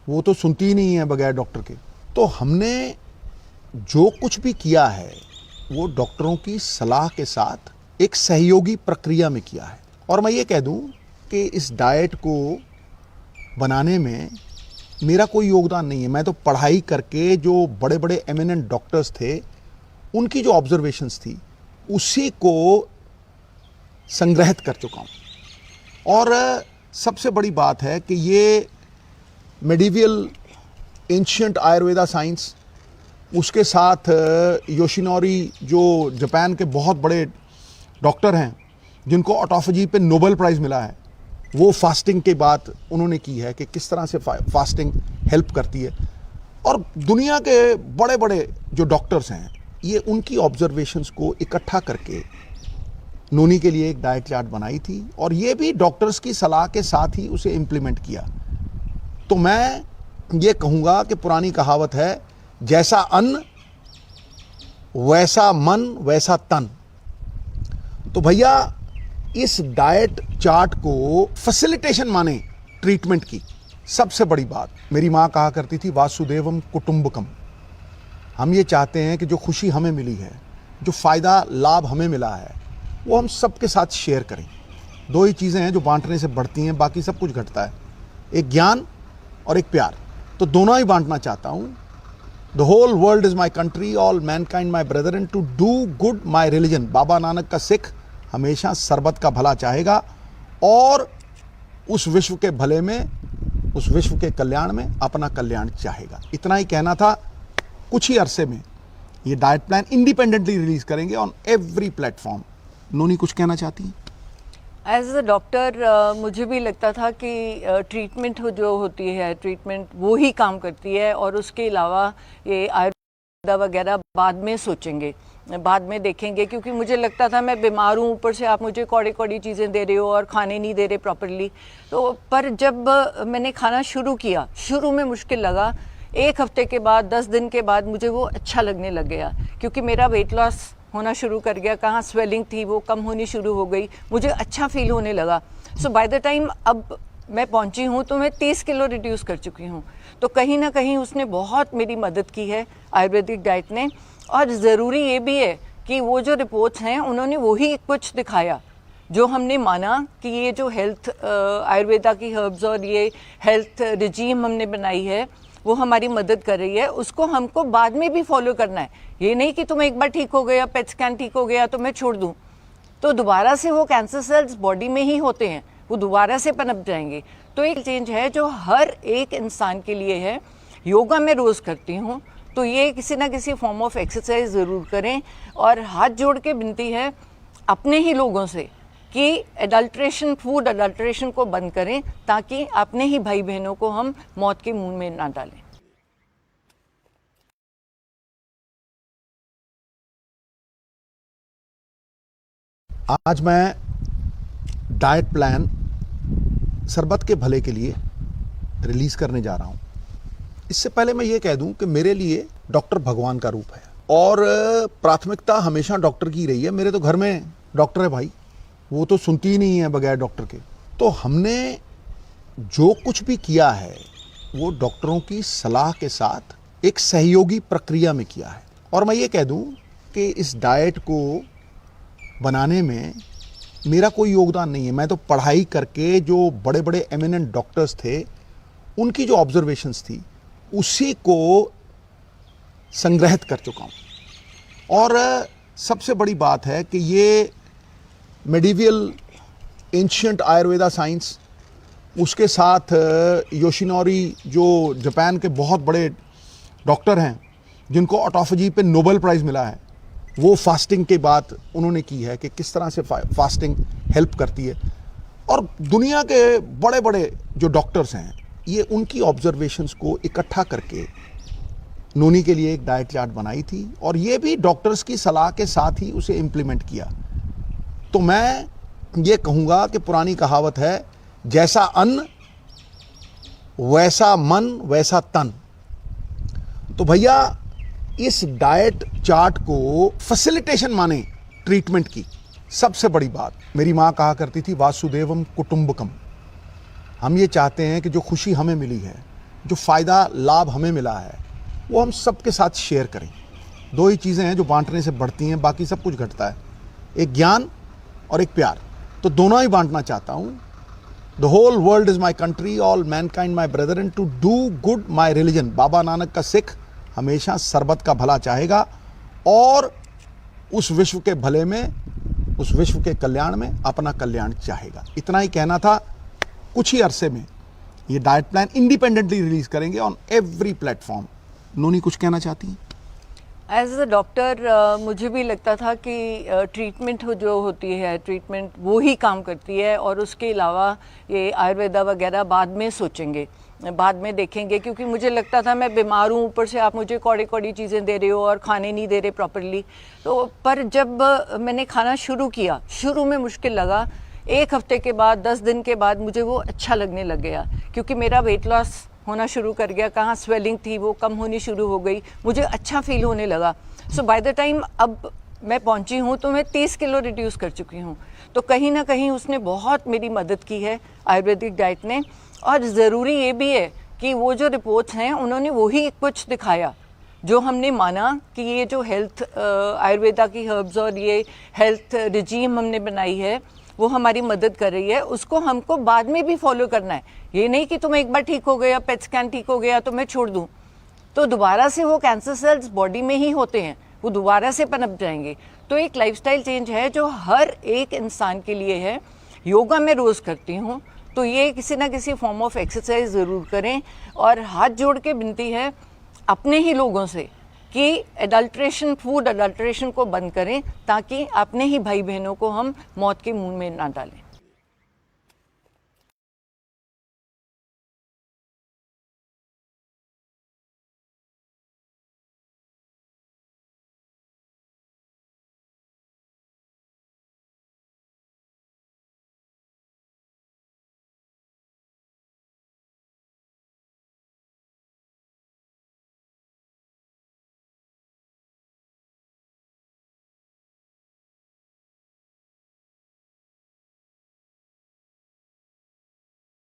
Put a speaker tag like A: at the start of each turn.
A: वो तो सुनती ही नहीं है बगैर डॉक्टर के। तो हमने जो कुछ भी किया है वो डॉक्टरों की सलाह के साथ एक सहयोगी प्रक्रिया में किया है। और मैं ये कह दूं कि इस डाइट को बनाने में मेरा कोई योगदान नहीं है। मैं तो पढ़ाई करके जो बड़े बड़े एमिनेंट डॉक्टर्स थे उनकी जो ऑब्जर्वेशंस थी उसी को संग्रहित कर चुका हूँ। और सबसे बड़ी बात है कि ये मेडिवियल एंशिएंट आयुर्वेदा साइंस, उसके साथ योशिनोरी जो जापान के बहुत बड़े डॉक्टर हैं जिनको ऑटोफेजी पे नोबेल प्राइज़ मिला है, वो फास्टिंग के बात उन्होंने की है कि किस तरह से फास्टिंग हेल्प करती है। और दुनिया के बड़े बड़े जो डॉक्टर्स हैं ये उनकी ऑब्जर्वेशंस को इकट्ठा करके नोनी के लिए एक डाइट चार्ट बनाई थी और ये भी डॉक्टर्स की सलाह के साथ ही उसे इम्प्लीमेंट किया। तो मैं ये कहूँगा कि पुरानी कहावत है, जैसा अन्न वैसा मन वैसा तन। तो भैया इस डाइट चार्ट को फैसिलिटेशन माने ट्रीटमेंट की। सबसे बड़ी बात, मेरी माँ कहा करती थी वासुदेवम कुटुंबकम। हम ये चाहते हैं कि जो खुशी हमें मिली है, जो फ़ायदा लाभ हमें मिला है, वो हम सबके साथ शेयर करें। दो ही चीज़ें हैं जो बांटने से बढ़ती हैं, बाकी सब कुछ घटता है, एक ज्ञान और एक प्यार। तो दोनों ही बांटना चाहता हूँ। The whole world is my country, all mankind my brother, and to do good my religion. Baba Nanak का सिख हमेशा सरबत का भला चाहेगा और उस विश्व के भले में, उस विश्व के कल्याण में अपना कल्याण चाहेगा। इतना ही कहना था। कुछ ही अरसे में ये डाइट प्लान इंडिपेंडेंटली रिलीज करेंगे ऑन एवरी प्लेटफॉर्म। नोनी कुछ कहना चाहती हैं?
B: एज अ डॉक्टर मुझे भी लगता था कि ट्रीटमेंट जो होती है, ट्रीटमेंट वो ही काम करती है और उसके अलावा ये आयुर्वेदा वगैरह बाद में सोचेंगे, बाद में देखेंगे। क्योंकि मुझे लगता था मैं बीमार हूँ, ऊपर से आप मुझे कौड़ी कौड़ी चीज़ें दे रहे हो और खाने नहीं दे रहे प्रॉपरली। तो पर जब मैंने खाना शुरू किया, शुरू में मुश्किल लगा, 1 हफ्ते के बाद, 10 दिन के बाद मुझे वो अच्छा लगने लग गया। क्योंकि मेरा वेट लॉस होना शुरू कर गया, कहाँ स्वेलिंग थी वो कम होनी शुरू हो गई, मुझे अच्छा फील होने लगा। सो बाय द टाइम अब मैं पहुंची हूँ तो मैं 30 किलो रिड्यूस कर चुकी हूँ। तो कहीं ना कहीं उसने बहुत मेरी मदद की है आयुर्वेदिक डाइट ने। और ज़रूरी ये भी है कि वो जो रिपोर्ट्स हैं उन्होंने वही कुछ दिखाया जो हमने माना कि ये जो हेल्थ आयुर्वेदा की हर्ब्स और ये हेल्थ रिजीम हमने बनाई है वो हमारी मदद कर रही है, उसको हमको बाद में भी फॉलो करना है। ये नहीं कि तुम एक बार ठीक हो गया, पेट स्कैन ठीक हो गया तो मैं छोड़ दूँ, तो दोबारा से वो कैंसर सेल्स बॉडी में ही होते हैं, वो दोबारा से पनप जाएंगे। तो एक चेंज है जो हर एक इंसान के लिए है। योगा मैं रोज़ करती हूँ, तो ये किसी ना किसी फॉर्म ऑफ एक्सरसाइज ज़रूर करें। और हाथ जोड़ के विनती है अपने ही लोगों से कि एडल्ट्रेशन, फूड एडल्ट्रेशन को बंद करें, ताकि अपने ही भाई बहनों को हम मौत के मुंह में ना डालें।
A: आज मैं डाइट प्लान सरबत के भले के लिए रिलीज करने जा रहा हूं। इससे पहले मैं ये कह दूं कि मेरे लिए डॉक्टर भगवान का रूप है और प्राथमिकता हमेशा डॉक्टर की रही है। मेरे तो घर में डॉक्टर है भाई, वो तो सुनती ही नहीं है बगैर डॉक्टर के। तो हमने जो कुछ भी किया है वो डॉक्टरों की सलाह के साथ एक सहयोगी प्रक्रिया में किया है। और मैं ये कह दूं कि इस डाइट को बनाने में मेरा कोई योगदान नहीं है। मैं तो पढ़ाई करके जो बड़े बड़े एमिनेंट डॉक्टर्स थे उनकी जो ऑब्जर्वेशंस थी उसी को संग्रहित कर चुका हूँ। और सबसे बड़ी बात है कि ये मेडिवियल एंशिएंट आयुर्वेदा साइंस, उसके साथ योशिनोरी जो जापान के बहुत बड़े डॉक्टर हैं जिनको ऑटोफेजी पे नोबेल प्राइज़ मिला है, वो फास्टिंग के बात उन्होंने की है कि किस तरह से फास्टिंग हेल्प करती है। और दुनिया के बड़े बड़े जो डॉक्टर्स हैं ये उनकी ऑब्जर्वेशंस को इकट्ठा करके नोनी के लिए एक डाइट चार्ट बनाई थी और ये भी डॉक्टर्स की सलाह के साथ ही उसे इम्प्लीमेंट किया। तो मैं ये कहूँगा कि पुरानी कहावत है, जैसा अन्न वैसा मन वैसा तन। तो भैया इस डाइट चार्ट को फैसिलिटेशन माने ट्रीटमेंट की। सबसे बड़ी बात, मेरी माँ कहा करती थी वासुदेवम कुटुंबकम। हम ये चाहते हैं कि जो खुशी हमें मिली है, जो फ़ायदा लाभ हमें मिला है वो हम सबके साथ शेयर करें। दो ही चीज़ें हैं जो बांटने से बढ़ती हैं, बाकी सब कुछ घटता है, एक ज्ञान और एक प्यार। तो दोनों ही बांटना चाहता हूँ। The whole world is my country, all mankind my brother, and to do good my religion. Baba Nanak का सिख हमेशा सरबत का भला चाहेगा और उस विश्व के भले में, उस विश्व के कल्याण में अपना कल्याण चाहेगा। इतना ही कहना था। कुछ ही अरसे में ये डाइट प्लान इंडिपेंडेंटली रिलीज करेंगे ऑन एवरी प्लेटफॉर्म। नोनी कुछ कहना चाहती हैं?
B: एज अ डॉक्टर मुझे भी लगता था कि ट्रीटमेंट जो होती है, ट्रीटमेंट वो ही काम करती है और उसके अलावा ये आयुर्वेदा वगैरह बाद में सोचेंगे, बाद में देखेंगे। क्योंकि मुझे लगता था मैं बीमार हूँ, ऊपर से आप मुझे कौड़ी कौड़ी चीज़ें दे रहे हो और खाने नहीं दे रहे प्रॉपरली। तो पर जब मैंने खाना शुरू किया, शुरू में मुश्किल लगा, 1 हफ्ते के बाद, 10 दिन के बाद मुझे वो अच्छा लगने लग गया, क्योंकि मेरा वेट लॉस होना शुरू कर गया। कहाँ स्वेलिंग थी वो कम होनी शुरू हो गई, मुझे अच्छा फील होने लगा। सो बाय द टाइम अब मैं पहुंची हूँ तो मैं 30 किलो रिड्यूस कर चुकी हूँ। तो कहीं ना कहीं उसने बहुत मेरी मदद की है, आयुर्वेदिक डाइट ने। और ज़रूरी ये भी है कि वो जो रिपोर्ट्स हैं उन्होंने वही कुछ दिखाया जो हमने माना कि ये जो हेल्थ आयुर्वेदा की हर्ब्स और ये हेल्थ रिजीम हमने बनाई है वो हमारी मदद कर रही है, उसको हमको बाद में भी फॉलो करना है। ये नहीं कि तुम एक बार ठीक हो गया, पेट स्कैन ठीक हो गया तो मैं छोड़ दूं, तो दोबारा से वो कैंसर सेल्स बॉडी में ही होते हैं, वो दोबारा से पनप जाएंगे। तो एक लाइफस्टाइल चेंज है जो हर एक इंसान के लिए है। योगा मैं रोज़ करती हूँ, तो ये किसी ना किसी फॉर्म ऑफ एक्सरसाइज ज़रूर करें। और हाथ जोड़ के विनती है अपने ही लोगों से कि एडल्ट्रेशन, फूड एडल्ट्रेशन को बंद करें, ताकि अपने ही भाई बहनों को हम मौत के मुंह में ना डालें।